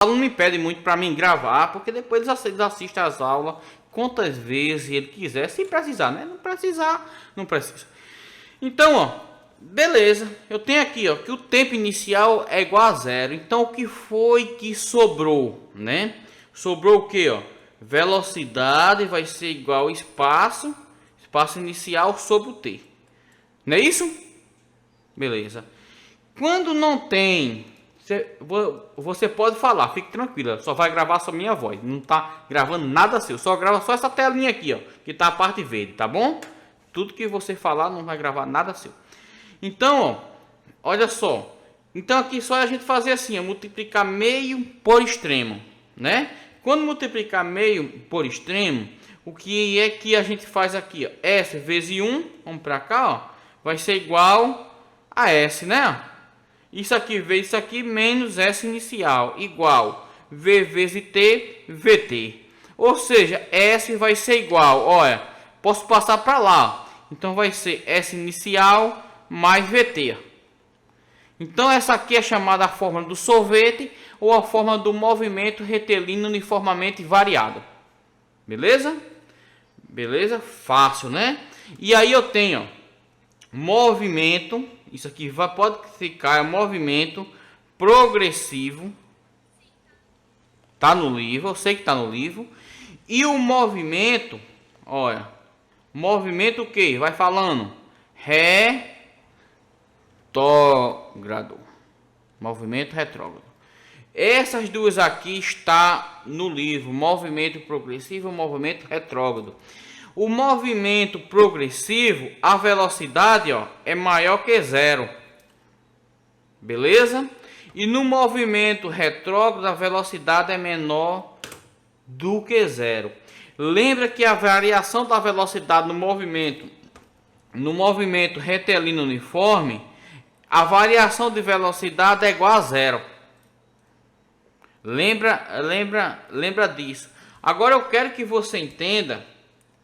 aluno me pede muito para mim gravar, porque depois eles assistem às aulas quantas vezes ele quiser, se precisar, né? Não precisar, não precisa. Então, ó, beleza. Eu tenho aqui, ó, que o tempo inicial é igual a zero. Então, o que foi que sobrou, né? Sobrou o que, ó? Velocidade vai ser igual ao espaço inicial sobre o t. Não é isso? Beleza. Quando não tem, você pode falar, fique tranquila, só vai gravar só minha voz, não tá gravando nada seu, só grava só essa telinha aqui, ó, que tá a parte verde, tá bom? Tudo que você falar não vai gravar nada seu. Então, ó, olha só. Então aqui só a gente fazer assim, ó, multiplicar meio por extremo, né? Quando multiplicar meio por extremo, o que é que a gente faz aqui, ó? S vezes 1, vamos para cá, ó, vai ser igual a S, né? Isso aqui vezes isso aqui menos S inicial igual V vezes T, VT. Ou seja, S vai ser igual, olha, posso passar para lá. Então vai ser S inicial mais VT. Então essa aqui é chamada a fórmula do sorvete ou a fórmula do movimento retilíneo uniformemente variado. Beleza? Beleza? Fácil, né? E aí eu tenho, ó, movimento, isso aqui pode ficar, é movimento progressivo. Tá no livro, eu sei que tá no livro. E o movimento, olha, movimento o que? Vai falando retrógrado. Movimento retrógrado. Essas duas aqui está no livro, movimento progressivo e movimento retrógrado. O movimento progressivo, a velocidade, ó, é maior que zero. Beleza? E no movimento retrógrado, a velocidade é menor do que zero. Lembra que a variação da velocidade no movimento retilíneo uniforme, a variação de velocidade é igual a zero. Lembra disso. Agora eu quero que você entenda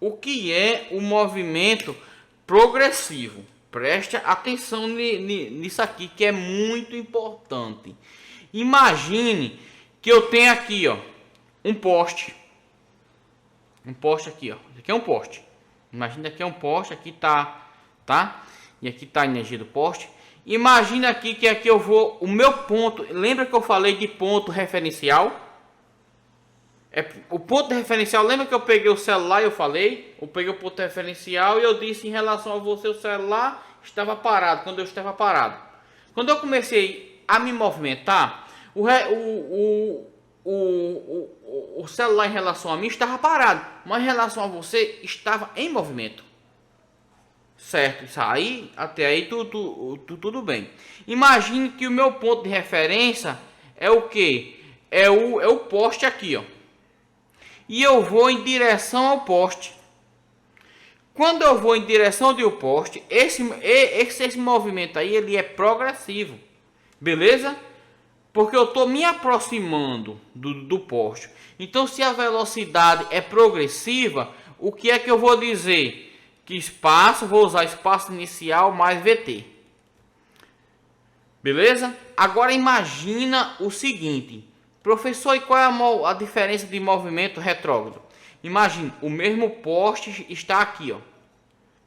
o que é o movimento progressivo. Preste atenção nisso aqui, que é muito importante. Imagine que eu tenho aqui, ó, um poste. Um poste aqui, ó. Isso aqui é um poste. Imagina que é um poste, aqui tá? E aqui tá a energia do poste. Imagina aqui que aqui eu vou, o meu ponto, lembra que eu falei de ponto referencial? O ponto referencial, lembra que eu peguei o celular e eu falei? Eu peguei o ponto referencial e eu disse em relação a você, o celular estava parado, quando eu estava parado. Quando eu comecei a me movimentar, o celular em relação a mim estava parado, mas em relação a você estava em movimento. Certo, isso aí, até aí tudo bem. Imagine que o meu ponto de referência é o que? É o poste aqui, ó. E eu vou em direção ao poste. Quando eu vou em direção do poste, esse movimento aí, ele é progressivo. Beleza? Porque eu estou me aproximando do poste. Então, se a velocidade é progressiva, o que é que eu vou dizer? Que espaço, vou usar espaço inicial mais VT. Beleza? Agora imagina o seguinte. Professor, e qual é a diferença de movimento retrógrado? Imagine, o mesmo poste está aqui, ó.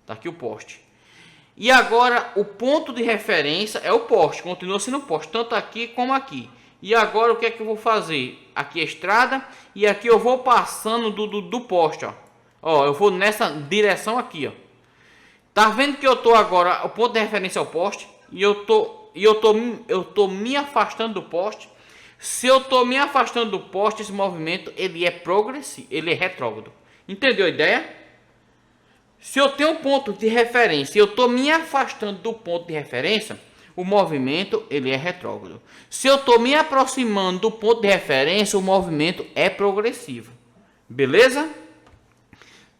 Está aqui o poste. E agora o ponto de referência é o poste, continua sendo o poste, tanto aqui como aqui. E agora o que é que eu vou fazer? Aqui é a estrada e aqui eu vou passando do poste, ó. Ó, eu vou nessa direção aqui, ó. Tá vendo que eu tô agora, o ponto de referência é o poste e eu tô me afastando do poste. Se eu tô me afastando do poste, esse movimento ele é progressivo, ele é retrógrado. Entendeu a ideia? Se eu tenho um ponto de referência e eu tô me afastando do ponto de referência, o movimento ele é retrógrado. Se eu tô me aproximando do ponto de referência, o movimento é progressivo. Beleza?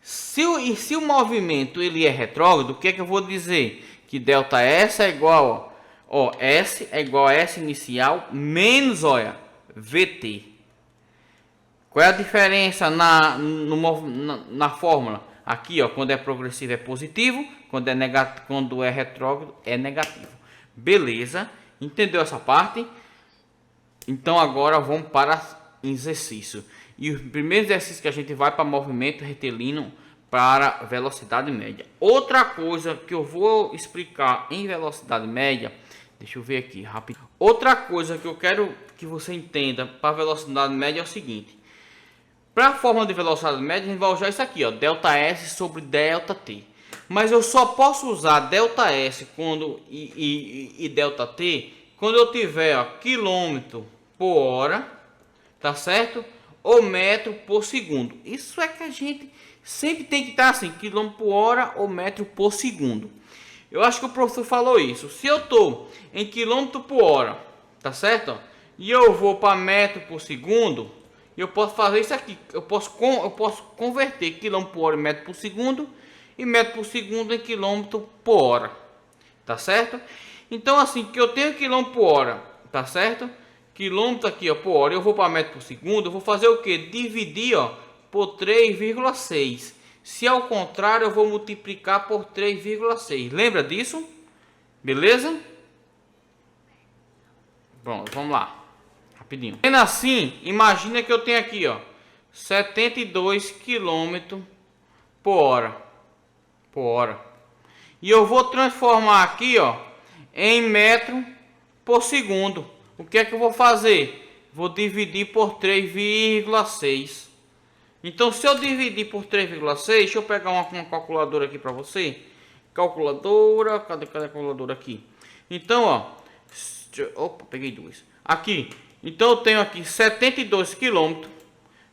Se o movimento ele é retrógrado, o que é que eu vou dizer? Que delta S é igual, ó, S é igual a S inicial menos, olha, VT. Qual é a diferença na fórmula? Aqui, ó, quando é progressivo é positivo, quando é retrógrado é negativo. Beleza? Entendeu essa parte? Então agora vamos para exercício. E o primeiro exercício que a gente vai para movimento retilíneo para velocidade média. Outra coisa que eu vou explicar em velocidade média, deixa eu ver aqui rápido. Outra coisa que eu quero que você entenda para velocidade média é o seguinte. Para a fórmula de velocidade média, a gente vai usar isso aqui, ó, delta S sobre delta T. Mas eu só posso usar delta S e delta T quando eu tiver, ó, quilômetro por hora, tá certo? Ou metro por segundo. Isso é que a gente sempre tem que estar assim, quilômetro por hora ou metro por segundo. Eu acho que o professor falou isso. Se eu tô em quilômetro por hora, tá certo? E eu vou para metro por segundo, eu posso fazer isso aqui. Eu posso converter quilômetro por hora em metro por segundo e metro por segundo em quilômetro por hora, tá certo? Então assim que eu tenho quilômetro por hora, tá certo? Quilômetro aqui, ó, por hora, eu vou para metro por segundo, eu vou fazer o que? Dividir, ó, por 3,6. Se ao contrário, eu vou multiplicar por 3,6. Lembra disso? Beleza? Pronto, vamos lá. Rapidinho. Sendo assim, imagina que eu tenho aqui, ó, 72 km por hora. Por hora. E eu vou transformar aqui, ó, em metro por segundo. O que é que eu vou fazer? Vou dividir por 3,6. Então, se eu dividir por 3,6, deixa eu pegar uma calculadora aqui para você. Calculadora, cadê a calculadora aqui? Então, ó, opa, peguei duas. Aqui, então eu tenho aqui 72 km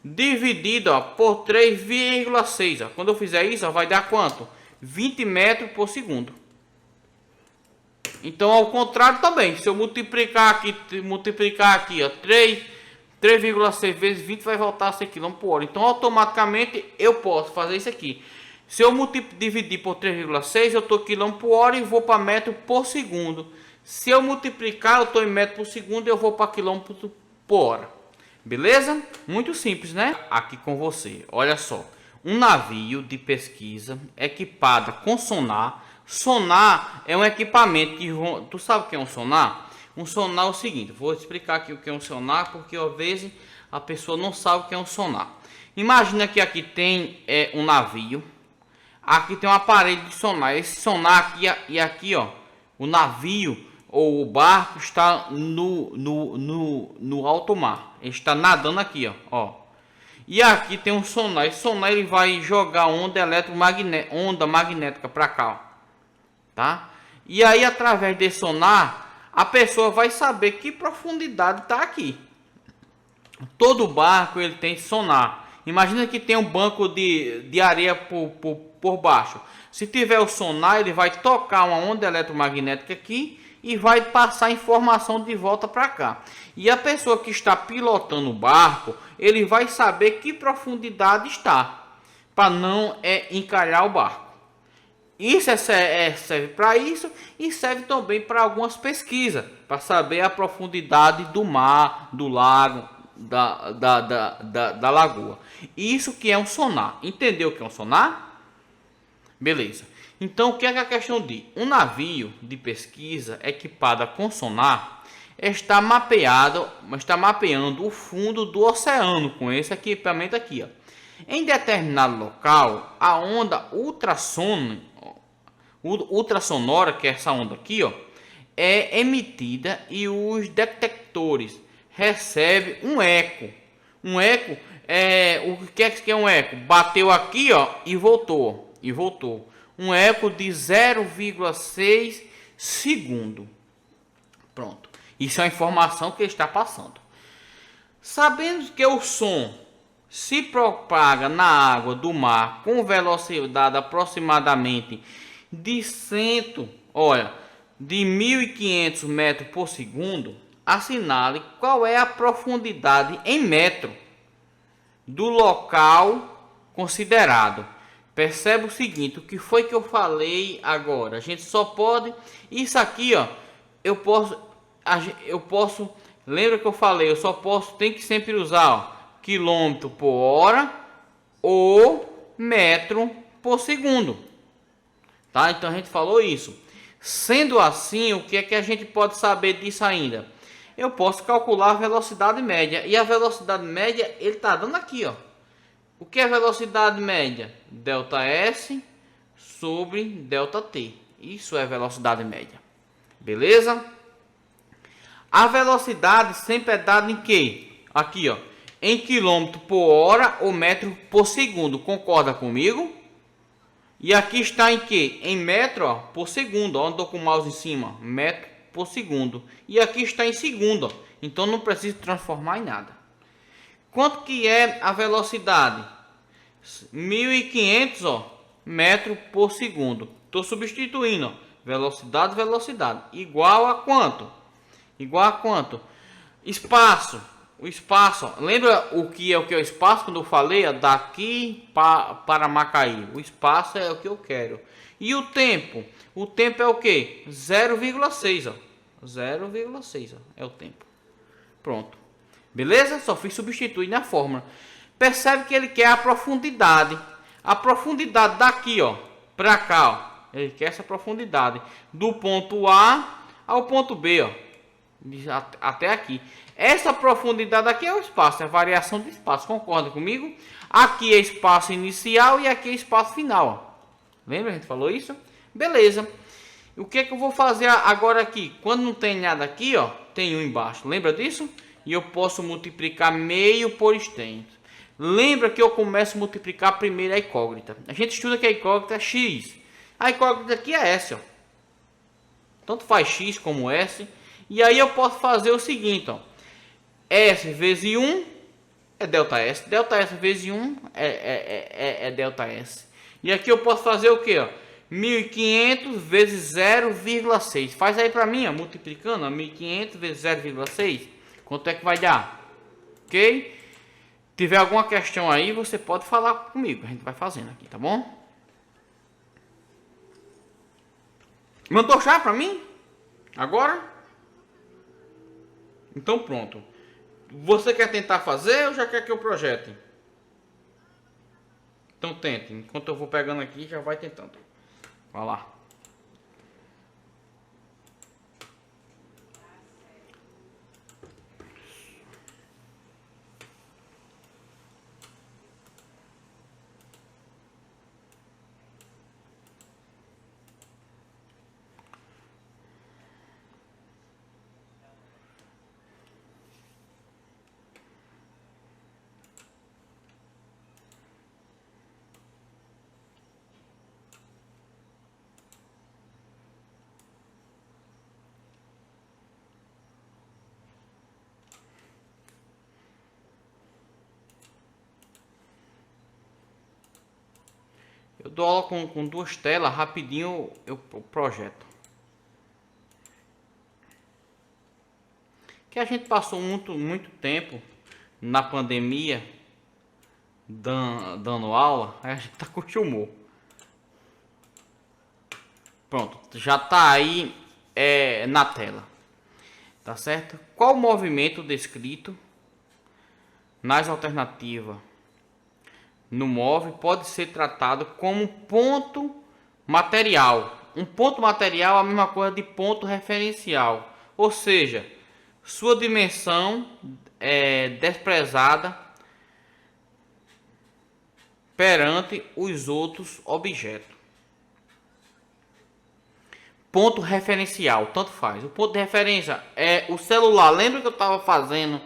dividido, ó, por 3,6. Quando eu fizer isso, ó, vai dar quanto? 20 metros por segundo. Então, ao contrário também, se eu multiplicar aqui, ó, 3,6 vezes 20 vai voltar a ser km por hora. Então, automaticamente, eu posso fazer isso aqui. Se eu dividir por 3,6, eu estou km por hora e vou para metro por segundo. Se eu multiplicar, eu estou em metro por segundo e eu vou para quilômetro por hora. Beleza? Muito simples, né? Aqui com você, olha só. Um navio de pesquisa equipado com sonar. Sonar é um equipamento que... Tu sabe o que é um sonar? Um sonar é o seguinte, vou explicar aqui o que é um sonar, porque às vezes a pessoa não sabe o que é um sonar. Imagina que aqui tem um navio, aqui tem um aparelho de sonar. Esse sonar aqui e aqui, ó, o navio ou o barco está no alto mar. Ele está nadando aqui, ó. E aqui tem um sonar. Esse sonar ele vai jogar onda magnética para cá, ó. Tá? E aí através desse sonar a pessoa vai saber que profundidade está aqui. Todo barco ele tem sonar. Imagina que tem um banco de areia por baixo. Se tiver o sonar, ele vai tocar uma onda eletromagnética aqui e vai passar informação de volta para cá. E a pessoa que está pilotando o barco, ele vai saber que profundidade está, para não encalhar o barco. Isso serve para isso e serve também para algumas pesquisas, para saber a profundidade do mar, do lago, da lagoa. Isso que é um sonar. Entendeu o que é um sonar? Beleza. Então, o que é a questão de um navio de pesquisa equipado com sonar está mapeando o fundo do oceano com esse equipamento aqui, ó. Em determinado local, a onda ultrassonora, que é essa onda aqui, ó, é emitida e os detectores recebem um eco. Um eco o que é um eco? Bateu aqui, ó, e voltou. Um eco de 0,6 segundo. Pronto. Isso é a informação que ele está passando. Sabendo que o som se propaga na água do mar com velocidade aproximadamente de 1.500 metros por segundo, assinale qual é a profundidade em metro do local considerado. Percebe o seguinte, o que foi que eu falei agora? A gente só pode, isso aqui, ó, eu posso, lembra que eu falei, tem que sempre usar, ó, quilômetro por hora ou metro por segundo. Tá? Então a gente falou isso. Sendo assim, o que é que a gente pode saber disso ainda? eu posso calcular a velocidade média. E a velocidade média, ele está dando aqui, ó. O que é velocidade média? ΔS sobre ΔT. Isso é velocidade média. Beleza? A velocidade sempre é dada em quê? Aqui, ó. Em quilômetro por hora ou metro por segundo. Concorda comigo? E aqui está em quê? Em metro, ó, por segundo. Ó, andou com o mouse em cima. Metro por segundo. E aqui está em segundo. Ó. Então não preciso transformar em nada. Quanto que é a velocidade? 1500, ó, metro por segundo. Estou substituindo, ó, velocidade, velocidade. Igual a quanto? Igual a quanto? Espaço. O espaço, ó, lembra o que é o espaço quando eu falei? Ó, daqui para Macaí. O espaço é o que eu quero. E o tempo? O tempo é o que? 0,6, ó. 0,6, ó, é o tempo. Pronto. Beleza? Só fiz substituir na fórmula. Percebe que ele quer a profundidade. A profundidade daqui, ó, para cá, ó. Ele quer essa profundidade do ponto A ao ponto B, ó. Até aqui. Essa profundidade aqui é o espaço, é a variação do espaço. Concorda comigo? Aqui é espaço inicial e aqui é espaço final, ó. Lembra? A gente falou isso? Beleza. O que é que eu vou fazer agora aqui? Quando não tem nada aqui, ó, tem um embaixo. Lembra disso? E eu posso multiplicar meio por extenso. Lembra que eu começo a multiplicar primeiro a incógnita. A gente estuda que a incógnita é x. A incógnita aqui é s, ó. Tanto faz x como s. E aí eu posso fazer o seguinte, ó. S vezes 1 é ΔS. ΔS vezes 1 é ΔS. E aqui eu posso fazer o que, ó? 1500 vezes 0,6. Faz aí para mim, ó, multiplicando, ó, 1500 vezes 0,6. Quanto é que vai dar? Ok? Tiver alguma questão aí, você pode falar comigo. A gente vai fazendo aqui, tá bom? Mandou chá para mim? Agora? Então pronto. Você quer tentar fazer ou já quer que eu projete? Então tente. Enquanto eu vou pegando aqui, já vai tentando. Vai lá. Eu dou aula com duas telas, rapidinho eu projeto. Que a gente passou muito tempo na pandemia dando aula, aí a gente acostumou. Pronto, já tá aí na tela. Tá certo? Qual o movimento descrito nas alternativas no móvel pode ser tratado como ponto material? Um ponto material é a mesma coisa de ponto referencial, ou seja, sua dimensão é desprezada perante os outros objetos. Ponto referencial, tanto faz. O ponto de referência é o celular. Lembra que eu estava fazendo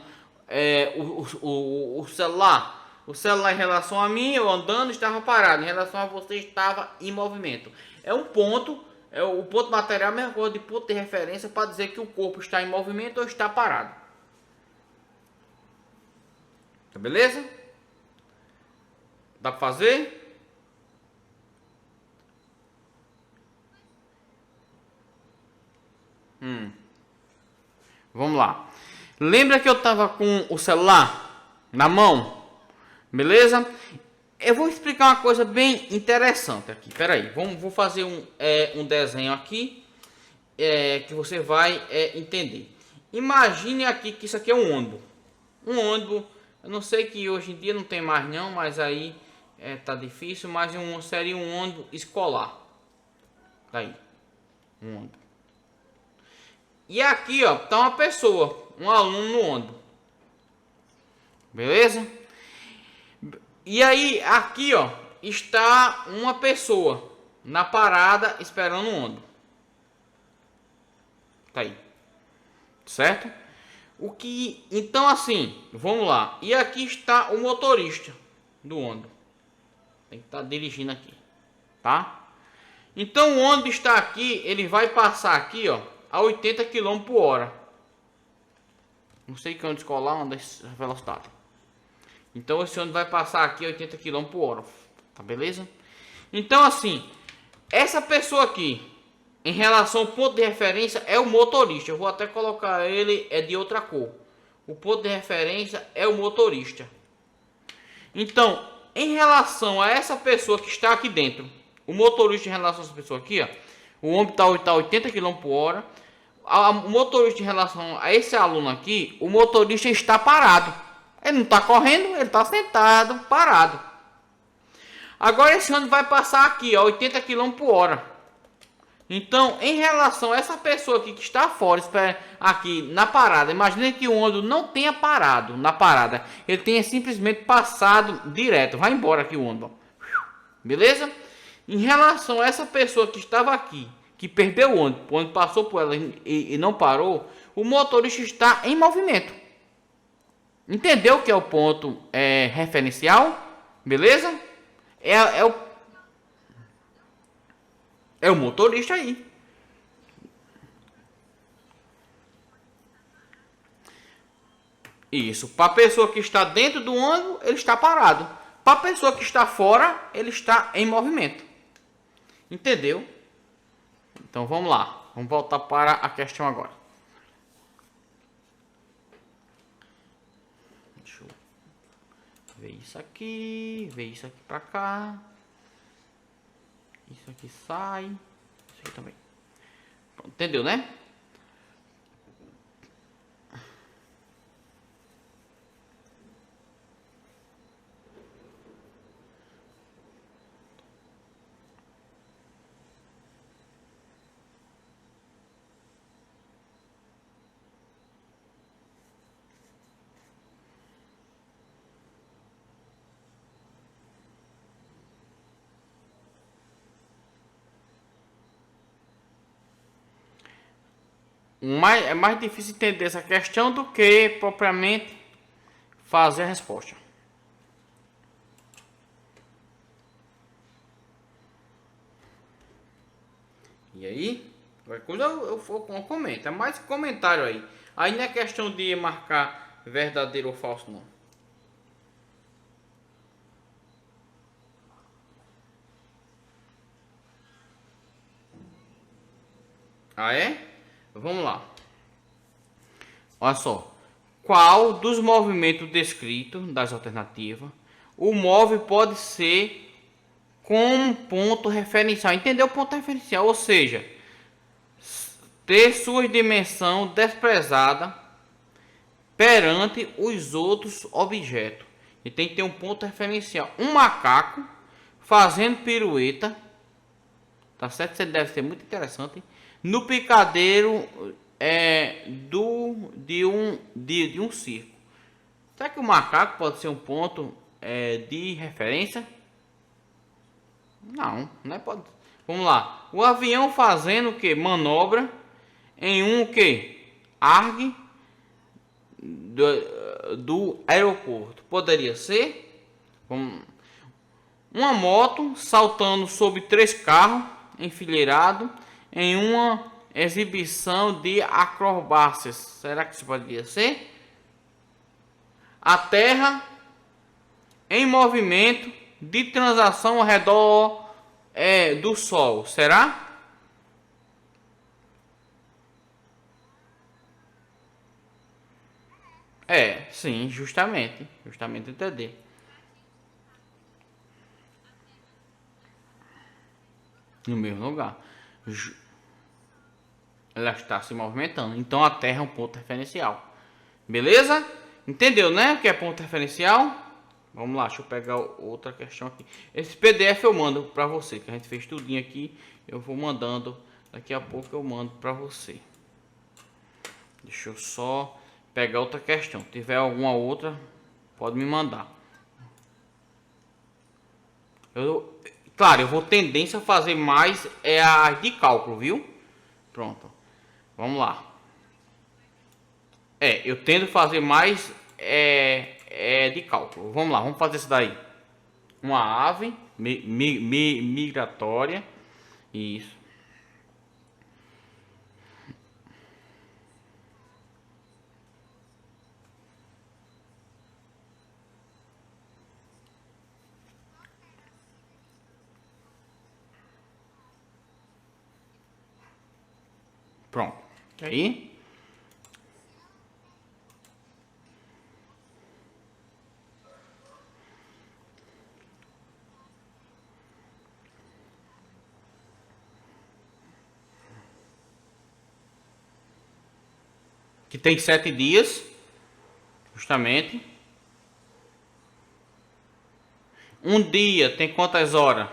o celular? O celular em relação a mim, eu andando, estava parado. Em relação a você, estava em movimento. É um ponto, o ponto material, a mesma coisa de ponto de referência para dizer que o corpo está em movimento ou está parado. Tá beleza? Dá para fazer? Vamos lá. Lembra que eu estava com o celular na mão? Beleza? Eu vou explicar uma coisa bem interessante aqui. Pera aí, vou fazer um desenho aqui que você vai entender. Imagine aqui que isso aqui é um ônibus. Um ônibus, eu não sei que hoje em dia não tem mais não, mas aí tá difícil, mas seria um ônibus escolar. Tá aí, um ônibus. E aqui, ó, tá uma pessoa, um aluno no ônibus. Beleza? E aí, aqui, ó, está uma pessoa na parada esperando o ônibus. Tá aí. Certo? Então, assim, vamos lá. E aqui está o motorista do ônibus. Tem que estar dirigindo aqui, tá? Então, o ônibus está aqui, ele vai passar aqui, ó, a 80 km por hora. Não sei que onde escolar, anda essa velocidade. Então, esse ônibus vai passar aqui a 80 km por hora. Tá beleza? Então, assim, essa pessoa aqui, em relação ao ponto de referência, é o motorista. Eu vou até colocar ele de outra cor. O ponto de referência é o motorista. Então, em relação a essa pessoa que está aqui dentro, o motorista em relação a essa pessoa aqui, ó, o ônibus está a 80 km por hora. O motorista em relação a esse aluno aqui, o motorista está parado. Ele não está correndo, ele está sentado, parado. Agora esse ônibus vai passar aqui a 80 km por hora. Então, em relação a essa pessoa aqui que está fora, aqui na parada, imagine que o ônibus não tenha parado na parada. Ele tenha simplesmente passado direto. Vai embora aqui o ônibus. Beleza? Em relação a essa pessoa que estava aqui, que perdeu o ônibus passou por ela e não parou, o motorista está em movimento. Entendeu o que é o ponto referencial? Beleza? É o motorista aí. Isso. Para a pessoa que está dentro do ônibus, ele está parado. Para a pessoa que está fora, ele está em movimento. Entendeu? Então vamos lá. Vamos voltar para a questão agora. Deixa eu ver isso aqui. Ver isso aqui para cá. Isso aqui sai. Isso aqui também. Pronto, entendeu, né? É mais difícil entender essa questão do que propriamente fazer a resposta. E aí, qualquer coisa eu comento. É mais comentário aí. Aí não é questão de marcar verdadeiro ou falso, não. Ah, é? Vamos lá. Olha só. Qual dos movimentos descritos das alternativas o móvel pode ser com um ponto referencial? Entendeu o ponto referencial? Ou seja, ter sua dimensão desprezada perante os outros objetos. E tem que ter um ponto referencial. Um macaco fazendo pirueta. Tá certo? Isso deve ser muito interessante. No picadeiro de um circo. Será que o macaco pode ser um ponto de referência? Não, não é pode. Vamos lá. O avião fazendo o que? Manobra em um que? ARG do aeroporto. Poderia ser uma moto saltando sobre 3 carros enfileirados em uma exibição de acrobacias. Será que isso poderia ser? A Terra em movimento de transação ao redor do Sol. Será? Sim, justamente entender. No mesmo lugar. Ela está se movimentando. Então a Terra é um ponto referencial. Beleza? Entendeu, né? O que é ponto referencial? Vamos lá, deixa eu pegar outra questão aqui. Esse PDF eu mando para você, que a gente fez tudinho aqui. Eu vou mandando. Daqui a pouco eu mando para você. Deixa eu só pegar outra questão. Se tiver alguma outra, pode me mandar. Claro, eu vou tendência a fazer mais a de cálculo, viu? Pronto. Vamos lá. Eu tendo a fazer mais de cálculo. Vamos lá, vamos fazer isso daí. Uma ave migratória. Isso. Pronto. Aí. Que tem 7 dias. Justamente. Um dia tem quantas horas?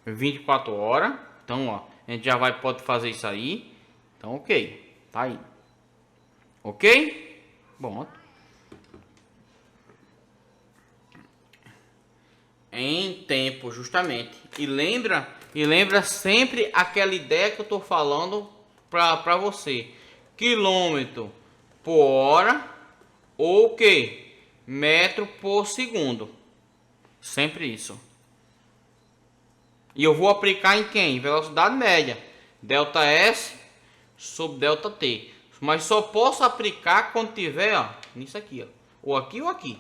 24 horas. Então, ó, a gente já pode fazer isso aí. Então, ok. Tá aí. Ok? Bom. Em tempo, justamente. E lembra sempre aquela ideia que eu tô falando para você. Quilômetro por hora ou que? Metro por segundo. Sempre isso. E eu vou aplicar em quem? Velocidade média. Delta S sobre delta T. Mas só posso aplicar quando tiver, ó, nisso aqui, ó. Ou aqui ou aqui.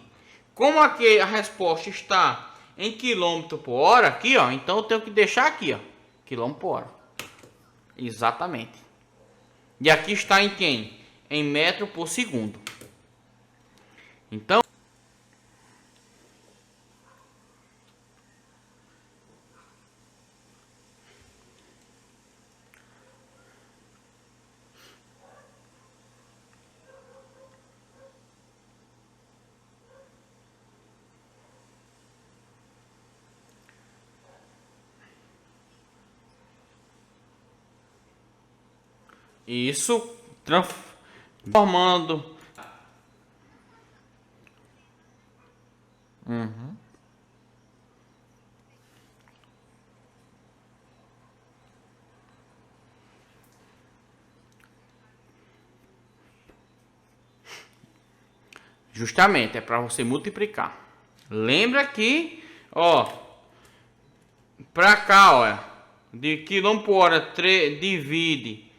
Como aqui a resposta está em quilômetro por hora, aqui, ó, então eu tenho que deixar aqui, ó, quilômetro por hora. Exatamente. E aqui está em quem? Em metro por segundo. Então, isso transformando. Uhum. Justamente, é para você multiplicar. Lembra que, ó, para cá, ó, de quilômetro por hora divide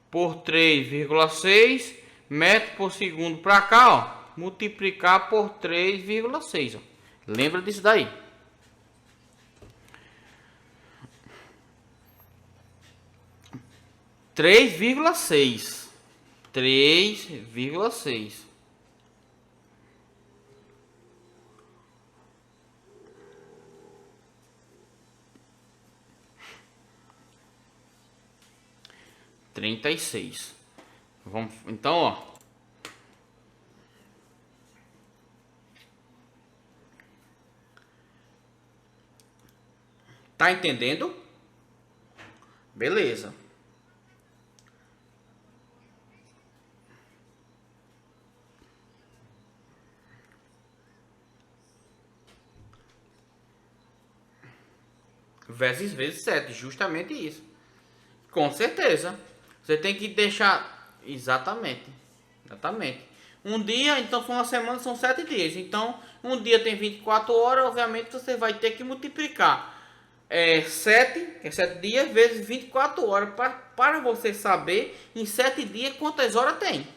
por 3,6 metro por segundo para cá, ó, multiplicar por 3,6, ó. Lembra disso daí? 3,6. 3,6. Trinta e seis. Vamos, então, ó. Tá entendendo? Beleza. Vezes 7, justamente isso. Com certeza. Você tem que deixar. Exatamente. Exatamente. Um dia, então, uma semana são 7 dias. Então, um dia tem 24 horas. Obviamente, você vai ter que multiplicar 7, que é 7 dias, vezes 24 horas. Para você saber em 7 dias quantas horas tem.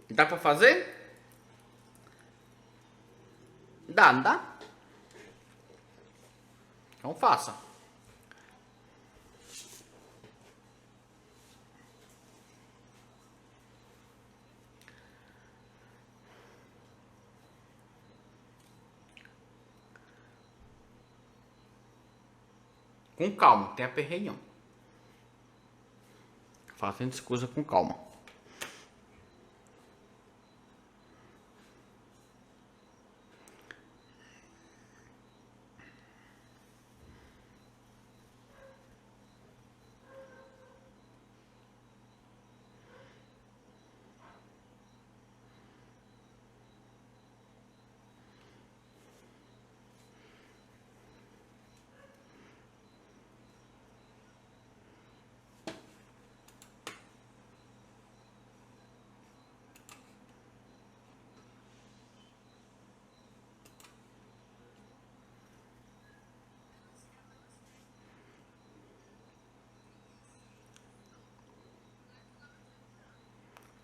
Dá para fazer? Dá, não dá? Então faça. Com calma, tem aperreio. Fazendo as coisas com calma.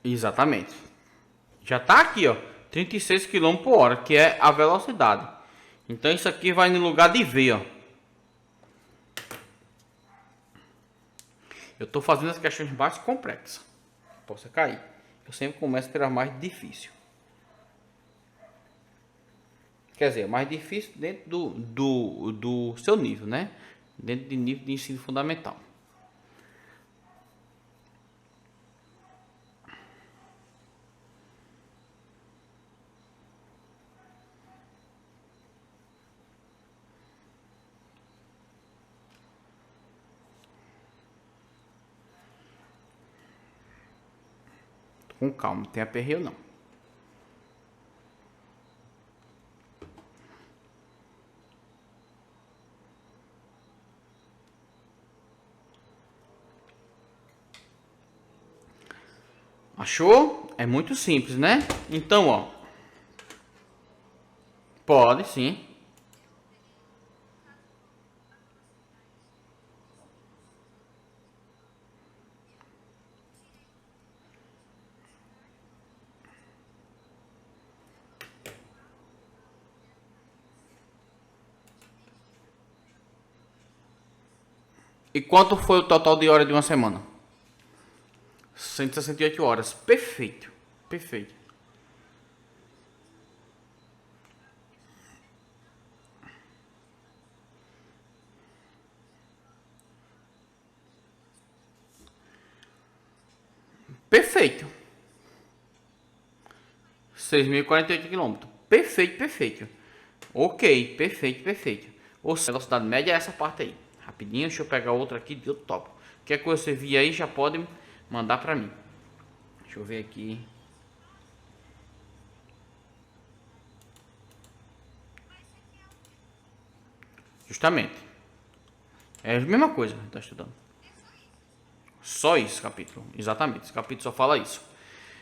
Exatamente. Já tá aqui, ó, 36 km por hora, que é a velocidade. Então isso aqui vai no lugar de V, ó. Eu tô fazendo as questões mais complexas. Posso cair. Eu sempre começo pelas mais difícil. Quer dizer, mais difícil dentro do seu nível, né? Dentro de nível de ensino fundamental. Com calma, não tem aperreio não. Achou? É muito simples, né? Então, ó. Pode, sim. E quanto foi o total de hora de uma semana? 168 horas. Perfeito. Perfeito. Perfeito. 6.048 quilômetros. Perfeito, perfeito. Ok, perfeito, perfeito. Ou seja, a velocidade média é essa parte aí. Rapidinho, deixa eu pegar outra aqui de outro tópico. Qualquer coisa que você vir aí, já pode mandar pra mim. Deixa eu ver aqui. Justamente. É a mesma coisa que a gente tá estudando. Só isso, capítulo. Exatamente. Esse capítulo só fala isso.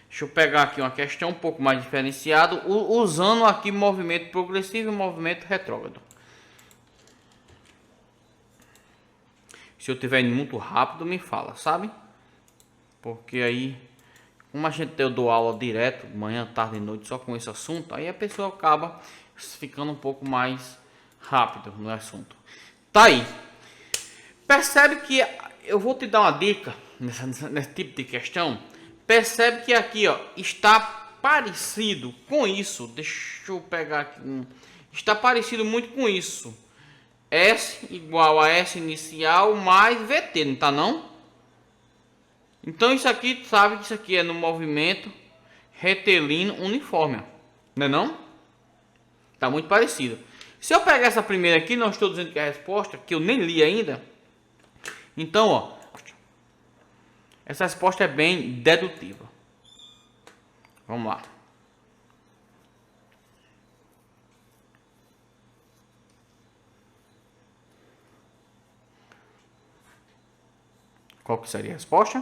Deixa eu pegar aqui uma questão um pouco mais diferenciada, usando aqui movimento progressivo e movimento retrógrado. Se eu estiver indo muito rápido, me fala, sabe? Porque aí, como a gente eu dou aula direto, manhã, tarde e noite, só com esse assunto, aí a pessoa acaba ficando um pouco mais rápido no assunto. Tá aí. Percebe que eu vou te dar uma dica nesse tipo de questão. Percebe que aqui, ó, está parecido com isso. Deixa eu pegar aqui. Está parecido muito com isso. S igual a S inicial mais VT, não tá não? Então isso aqui, sabe que isso aqui é no movimento retilíneo uniforme, não é não? Tá muito parecido. Se eu pegar essa primeira aqui, não estou dizendo que é a resposta, que eu nem li ainda. Então, ó, essa resposta é bem dedutiva. Vamos lá. Qual que seria a resposta?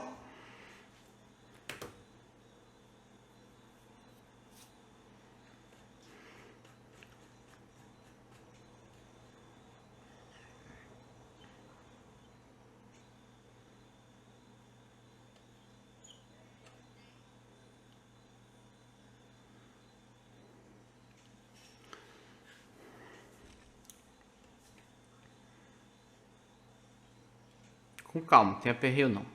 Com calma, não tem aperreio não.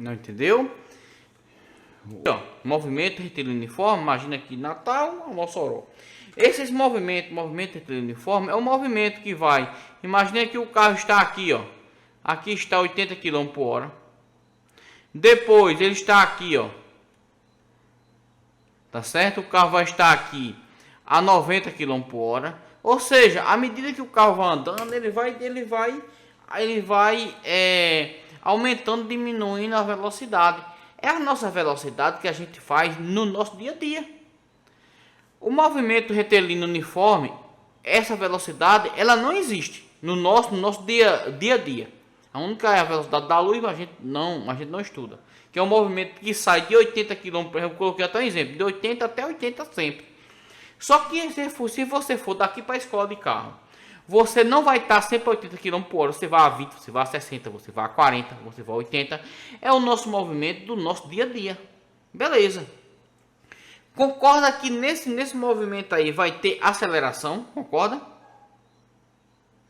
Não entendeu? Ó, movimento retilíneo uniforme, imagina aqui Natal, Mossoró. Esses movimento retilíneo uniforme é o movimento que vai. Imagina que o carro está aqui, ó. Aqui está 80 km por hora. Depois ele está aqui, ó. Tá tá certo? O carro vai estar aqui a 90 km por hora. Ou seja, à medida que o carro vai andando, ele vai aumentando, diminuindo a velocidade. É a nossa velocidade que a gente faz no nosso dia a dia. O movimento retilíneo uniforme, essa velocidade, ela não existe no nosso dia a dia. A única é a velocidade da luz, mas a gente não estuda. Que é um movimento que sai de 80 km, eu coloquei até um exemplo, de 80 até 80 sempre. Só que se você for daqui para a escola de carro, você não vai estar sempre a 80 km por hora, você vai a 20, você vai a 60, você vai a 40, você vai a 80. É o nosso movimento do nosso dia a dia. Beleza. Concorda que nesse movimento aí vai ter aceleração? Concorda?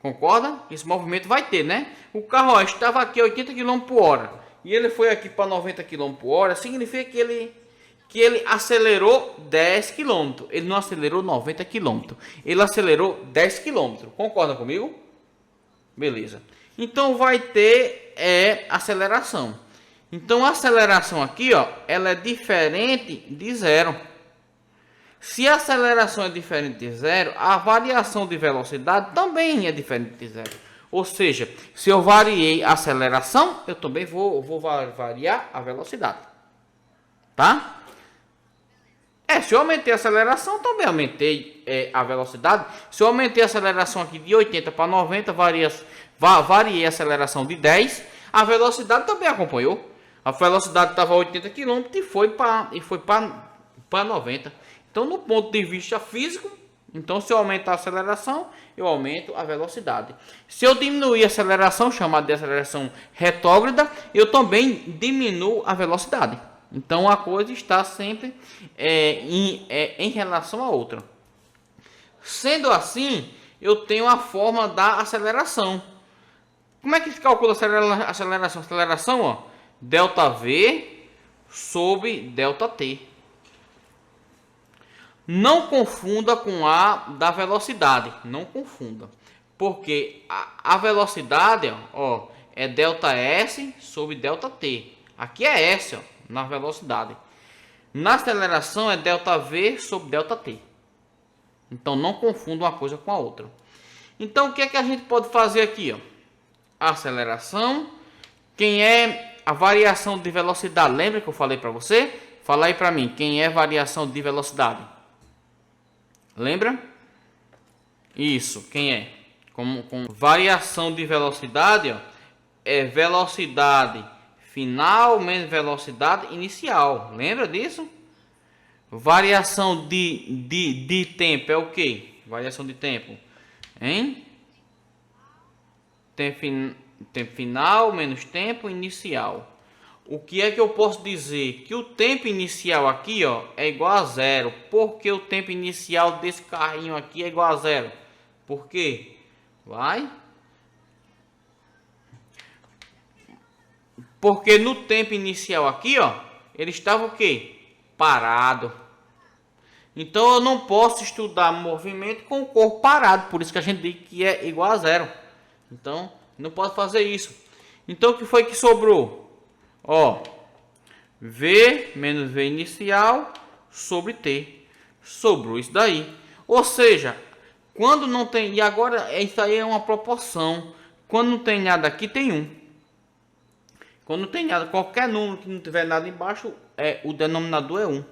Concorda? Esse movimento vai ter, né? O carro ó, estava aqui a 80 km por hora e ele foi aqui para 90 km por hora. Significa que ele acelerou 10 km. Ele não acelerou 90 km. Ele acelerou 10 km. Concorda comigo? Beleza. Então vai ter aceleração. Então a aceleração aqui, ó, ela é diferente de zero. Se a aceleração é diferente de zero, a variação de velocidade também é diferente de zero. Ou seja, se eu variei a aceleração, eu também vou variar a velocidade. Tá? Se eu aumentei a aceleração, também aumentei a velocidade. Se eu aumentei a aceleração aqui de 80 para 90, variei a aceleração de 10, a velocidade também acompanhou. A velocidade estava a 80 km e foi para 90. Então, no ponto de vista físico, então se eu aumentar a aceleração, eu aumento a velocidade. Se eu diminuir a aceleração, chamada de aceleração retrógrada, eu também diminuo a velocidade. Então, a coisa está sempre em relação à outra. Sendo assim, eu tenho a forma da aceleração. Como é que se calcula a aceleração? Aceleração, ó, ΔV sobre ΔT. Não confunda com a da velocidade. Não confunda. Porque a velocidade ó, é ΔS sobre ΔT. Aqui é S, ó, na velocidade. Na aceleração é ΔV sobre ΔT. Então não confunda uma coisa com a outra. Então o que é que a gente pode fazer aqui? Ó? A aceleração. Quem é a variação de velocidade? Lembra que eu falei para você? Fala aí para mim. Quem é variação de velocidade? Lembra? Isso, quem é? Com variação de velocidade, ó, é velocidade final menos velocidade inicial. Lembra disso? Variação de tempo é o que? Variação de tempo, hein? Tempo final menos tempo inicial. O que é que eu posso dizer? Que o tempo inicial aqui, ó, é igual a zero. Por que o tempo inicial desse carrinho aqui é igual a zero? Por quê? Vai. Porque no tempo inicial aqui, ó, ele estava o quê? Parado. Então eu não posso estudar movimento com o corpo parado. Por isso que a gente diz que é igual a zero. Então, não posso fazer isso. Então o que foi que sobrou? Ó, V menos V inicial sobre T. Sobrou isso daí. Ou seja, quando não tem... E agora, isso aí é uma proporção. Quando não tem nada aqui, tem 1. Quando não tem nada, qualquer número que não tiver nada embaixo, o denominador é 1.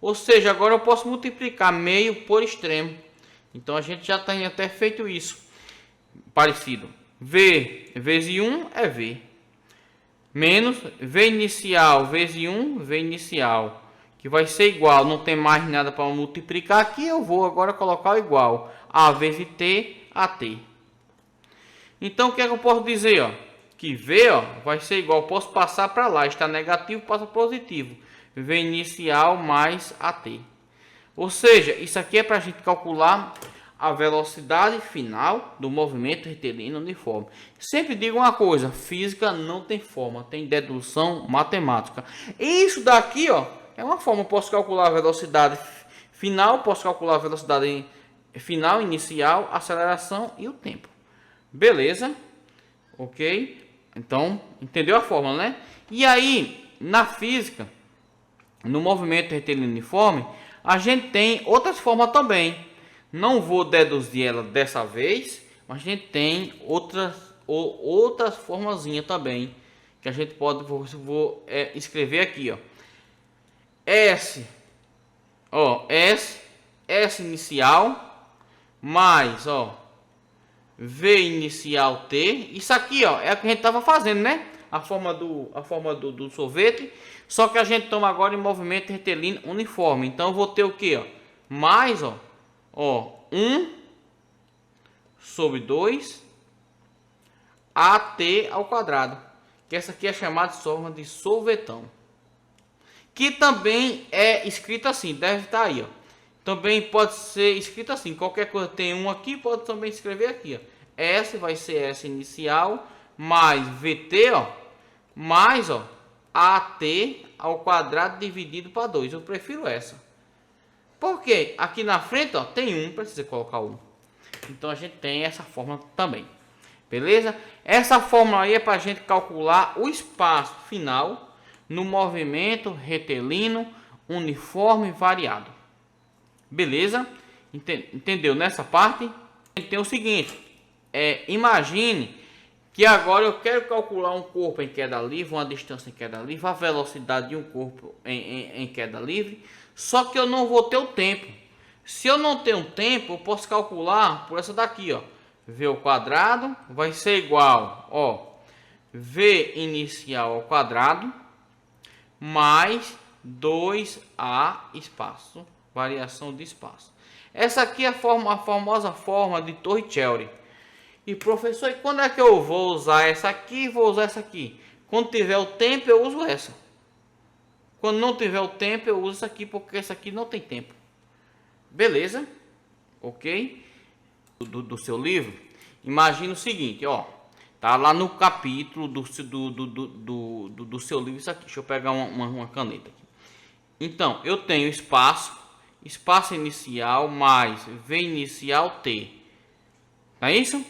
Ou seja, agora eu posso multiplicar meio por extremo. Então a gente já tem até feito isso. Parecido. V vezes 1 é V. Menos V inicial vezes 1, V inicial, que vai ser igual, não tem mais nada para multiplicar aqui, eu vou agora colocar o igual, A vezes T, a T. Então o que é que eu posso dizer? Ó? Que V ó, vai ser igual, posso passar para lá, está negativo, passa positivo, V inicial mais AT. Ou seja, isso aqui é para a gente calcular a velocidade final do movimento retilíneo uniforme. Sempre digo uma coisa, física não tem forma, tem dedução matemática. Isso daqui, ó, é uma forma, eu posso calcular a velocidade final, posso calcular a velocidade final, inicial, aceleração e o tempo. Beleza? Ok? Então, entendeu a fórmula, né? E aí, na física, no movimento retilíneo uniforme, a gente tem outras formas também. Não vou deduzir ela dessa vez, mas a gente tem outras formazinhas também que a gente pode vou escrever aqui, ó. S, ó, S inicial mais, ó, V inicial T. Isso aqui, ó, é o que a gente tava fazendo, né? A forma do sorvete, só que a gente toma agora em movimento retilíneo uniforme. Então eu vou ter o que, ó? Mais, ó, 1 sobre 2 AT ao quadrado, que essa aqui é chamada de forma de sorvetão, que também é escrito assim, deve estar aí, ó. Também pode ser escrito assim, qualquer coisa tem um aqui, pode também escrever aqui, ó. S vai ser S inicial mais VT, ó, mais, ó, AT ao quadrado dividido para 2. Eu prefiro essa. Porque aqui na frente, ó, tem 1, precisa colocar 1. Então a gente tem essa forma também. Beleza? Essa fórmula aí é para a gente calcular o espaço final no movimento retilíneo uniforme variado. Beleza? Entendeu nessa parte? Tem o seguinte, imagine que agora eu quero calcular um corpo em queda livre, uma distância em queda livre, a velocidade de um corpo em queda livre, só que eu não vou ter o tempo. Se eu não tenho tempo, eu posso calcular por essa daqui, ó. V ao quadrado vai ser igual, ó, V inicial ao quadrado mais 2A espaço, variação de espaço. Essa aqui é a famosa forma de Torricelli. E professor, e quando é que eu vou usar essa aqui? Vou usar essa aqui. Quando tiver o tempo, eu uso essa. Quando não tiver o tempo, eu uso essa aqui, porque essa aqui não tem tempo. Beleza? Ok? Do seu livro, imagina o seguinte, ó, tá lá no capítulo do seu livro, isso aqui, deixa eu pegar uma caneta aqui. Então, eu tenho espaço inicial mais V inicial T, não é isso?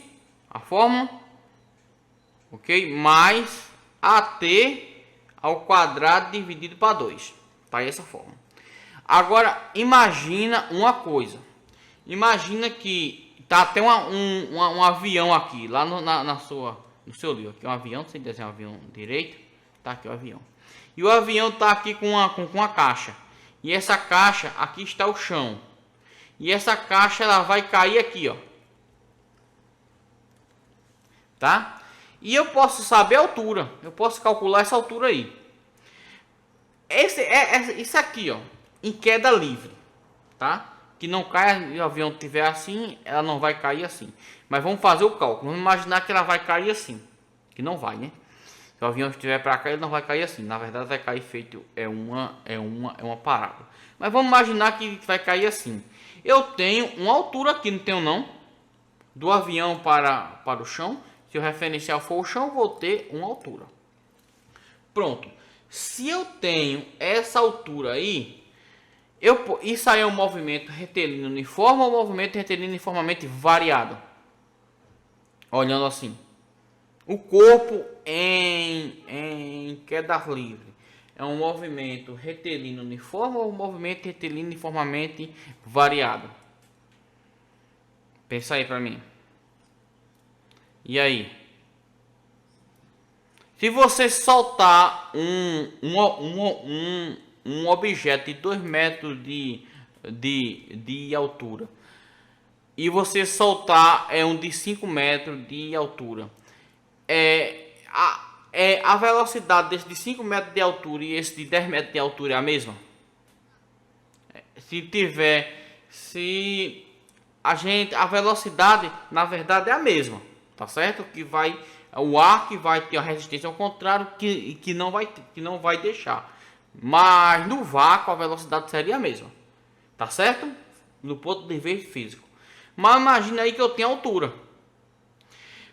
A fórmula, ok? Mais AT ao quadrado dividido para 2, tá aí essa fórmula. Agora, imagina uma coisa, imagina que tá até um avião aqui, lá no seu livro. Aqui é um avião, você desenha um avião direito. Tá aqui o avião. E o avião tá aqui com uma caixa. E essa caixa, aqui está o chão. E essa caixa, ela vai cair aqui, ó. Tá? E eu posso saber a altura. Eu posso calcular essa altura aí. Isso aqui, ó. Em queda livre. Tá? Que não caia, o avião estiver assim, ela não vai cair assim. Mas vamos fazer o cálculo. Vamos imaginar que ela vai cair assim. Que não vai, né? Se o avião estiver para cá, ele não vai cair assim. Na verdade, vai cair feito uma parábola. Mas vamos imaginar que vai cair assim. Eu tenho uma altura aqui, não tenho não? Do avião para o chão. Se o referencial for o chão, vou ter uma altura. Pronto. Se eu tenho essa altura aí, isso aí é um movimento retilíneo uniforme ou um movimento retilíneo uniformemente variado? Olhando assim. O corpo em queda livre é um movimento retilíneo uniforme ou um movimento retilíneo uniformemente variado? Pensa aí para mim. E aí? Se você soltar um objeto de 2 metros de altura e você soltar um de 5 metros de altura, a velocidade desse de 5 metros de altura e esse de 10 metros de altura é a mesma? A velocidade na verdade é a mesma, tá certo? O ar que vai ter a resistência ao contrário, que não vai deixar. Mas no vácuo a velocidade seria a mesma, tá certo? No ponto de vista físico. Mas imagina aí que eu tenho altura.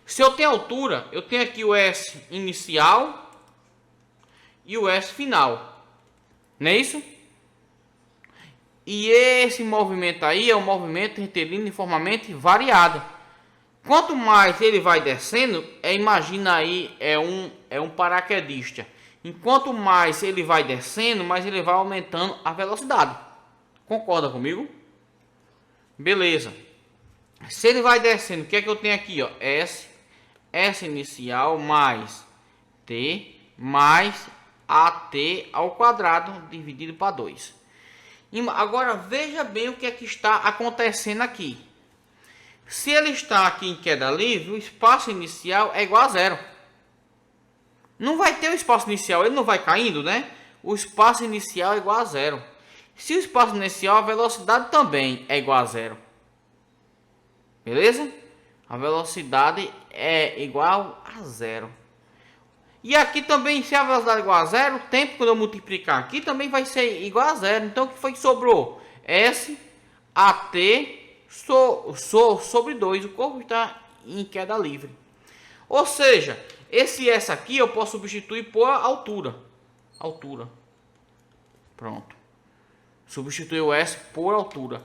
Se eu tenho altura, eu tenho aqui o S inicial e o S final, não é isso? E esse movimento aí é um movimento retilíneo uniformemente variado. Quanto mais ele vai descendo, imagina aí, é um paraquedista. Enquanto mais ele vai descendo, mais ele vai aumentando a velocidade. Concorda comigo? Beleza. Se ele vai descendo, o que é que eu tenho aqui, ó? S inicial mais T mais AT ao quadrado dividido para 2. Agora veja bem o que é que está acontecendo aqui. Se ele está aqui em queda livre, o espaço inicial é igual a zero. Não vai ter o espaço inicial, ele não vai caindo, né? O espaço inicial é igual a zero. Se o espaço inicial, a velocidade também é igual a zero. Beleza? A velocidade é igual a zero. E aqui também, se a velocidade é igual a zero, o tempo quando eu multiplicar aqui também vai ser igual a zero. Então o que foi que sobrou? S AT sobre 2. O corpo está em queda livre. Ou seja, esse S aqui eu posso substituir por altura. Pronto. Substituir o S por altura.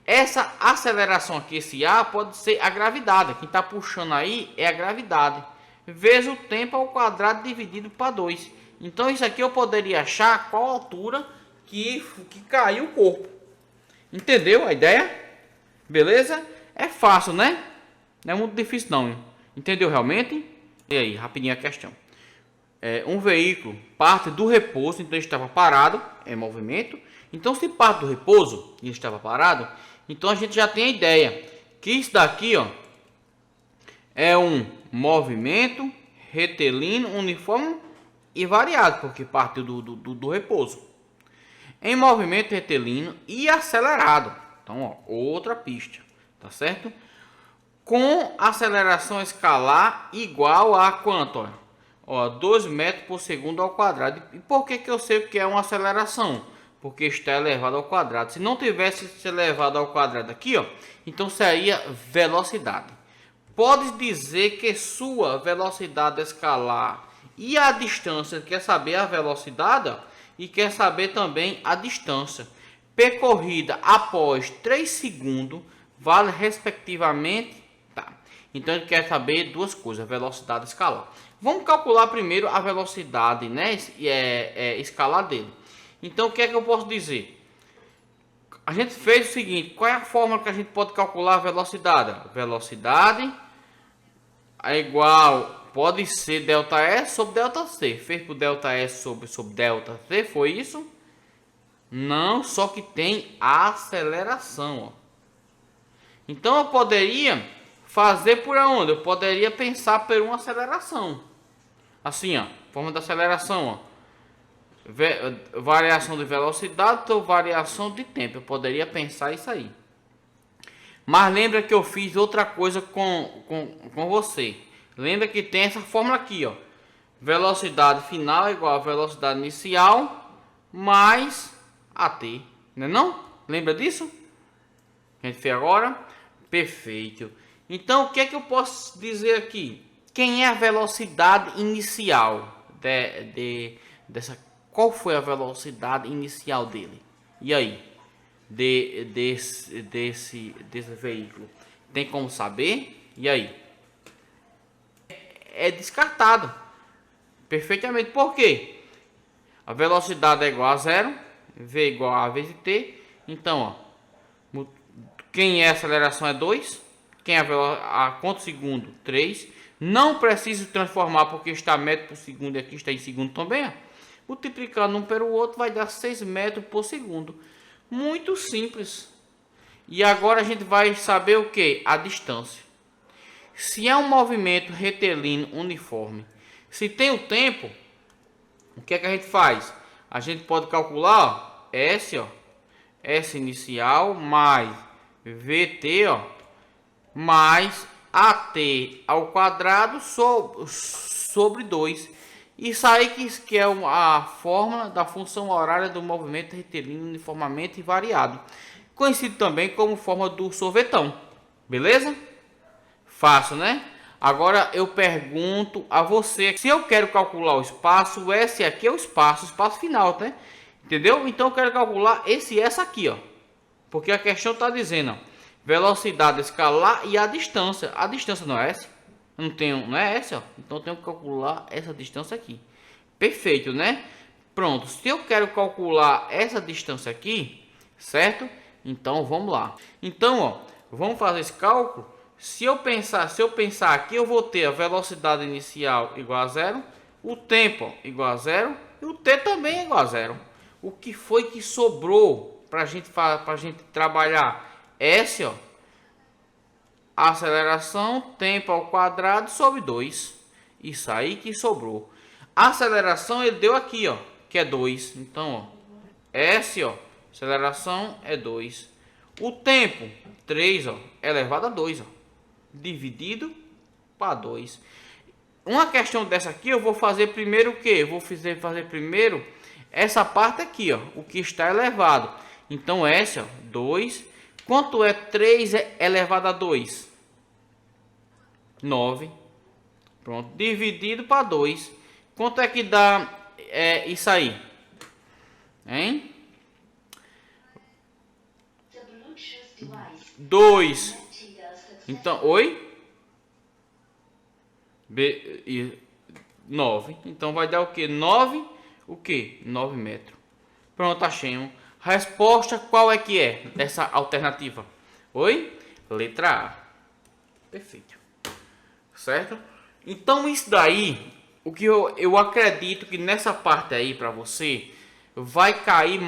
Essa aceleração aqui, esse A, pode ser a gravidade. Quem está puxando aí é a gravidade. Vezes o tempo ao quadrado dividido para 2. Então isso aqui eu poderia achar qual altura que caiu o corpo. Entendeu a ideia? Beleza? É fácil, né? Não é muito difícil não. Hein? Entendeu realmente? E aí, rapidinho a questão. Um veículo parte do repouso, então ele estava parado, em movimento. Então se parte do repouso e ele estava parado, então a gente já tem a ideia que isso daqui, ó, é um movimento retilíneo, uniforme e variado, porque partiu do repouso. Em movimento retilíneo e acelerado. Então, ó, outra pista, tá certo? Com aceleração escalar igual a quanto? Ó, 2 metros por segundo ao quadrado. E por que eu sei que é uma aceleração? Porque está elevado ao quadrado. Se não tivesse se elevado ao quadrado aqui, ó, então seria velocidade. Pode dizer que sua velocidade escalar e a distância, quer saber a velocidade, ó, e quer saber também a distância percorrida após 3 segundos, vale respectivamente. Tá. Então ele quer saber duas coisas, velocidade escalar. Vamos calcular primeiro a velocidade, né, escalar dele. Então o que é que eu posso dizer? A gente fez o seguinte, qual é a fórmula que a gente pode calcular a velocidade? Velocidade é igual, pode ser ΔS sobre ΔC. Fez por ΔS sobre ΔC, foi isso? Não, só que tem aceleração. Ó. Então eu poderia fazer por onde? Eu poderia pensar por uma aceleração. Assim, ó, forma da aceleração, ó. Variação de velocidade ou variação de tempo. Eu poderia pensar isso aí. Mas lembra que eu fiz outra coisa com você. Lembra que tem essa fórmula aqui, ó. Velocidade final é igual a velocidade inicial mais AT. Não é não? Lembra disso? Que a gente fez agora? Perfeito. Então o que é que eu posso dizer aqui? Quem é a velocidade inicial dessa? Qual foi a velocidade inicial dele? E aí? Desse veículo? Tem como saber? E aí? É descartado. Perfeitamente. Por quê? A velocidade é igual a zero. V igual a vezes T. Então, ó. Quem é a aceleração é 2. Quem é a quanto segundo? 3. Não preciso transformar porque está metro por segundo e aqui está em segundo também, ó. Multiplicando um pelo outro vai dar 6 metros por segundo. Muito simples. E agora a gente vai saber o que? A distância. Se é um movimento retilíneo uniforme, se tem o tempo, o que é que a gente faz? A gente pode calcular, ó, S inicial mais VT, ó, mais AT ao quadrado sobre 2. Isso aí que é a fórmula da função horária do movimento retilíneo uniformemente variado, conhecido também como fórmula do sorvetão. Beleza? Fácil, né? Agora eu pergunto a você, se eu quero calcular o espaço, o S aqui é o espaço final, né? Entendeu? Então eu quero calcular esse S aqui, ó. Porque a questão está dizendo, ó, velocidade escalar e a distância. A distância não é S? Não é essa, ó. Então eu tenho que calcular essa distância aqui. Perfeito, né? Pronto. Se eu quero calcular essa distância aqui, certo? Então vamos lá. Então, ó, vamos fazer esse cálculo. Se eu pensar aqui, eu vou ter a velocidade inicial igual a zero, o tempo ó, igual a zero e o t também é igual a zero. O que foi que sobrou para a gente trabalhar? S, ó, aceleração, tempo ao quadrado sobre 2. Isso aí que sobrou. A aceleração ele deu aqui, ó, que é 2. Então, ó, S, ó, aceleração é 2. O tempo, 3, ó, elevado a 2, ó, dividido para 2. Uma questão dessa aqui, eu vou fazer primeiro o que? Eu vou fazer primeiro essa parte aqui, ó, o que está elevado. Então, S, ó, 2. Quanto é 3 elevado a 2? 9. Pronto, dividido para 2. Quanto é que dá isso aí? Hein? 2. Então, oi? 9. Então vai dar o que? 9. O que? 9 metros. Pronto, achei. Resposta qual é que é dessa alternativa? Oi? Letra A. Perfeito. Certo? Então isso daí, o que eu acredito que nessa parte aí para você vai cair mais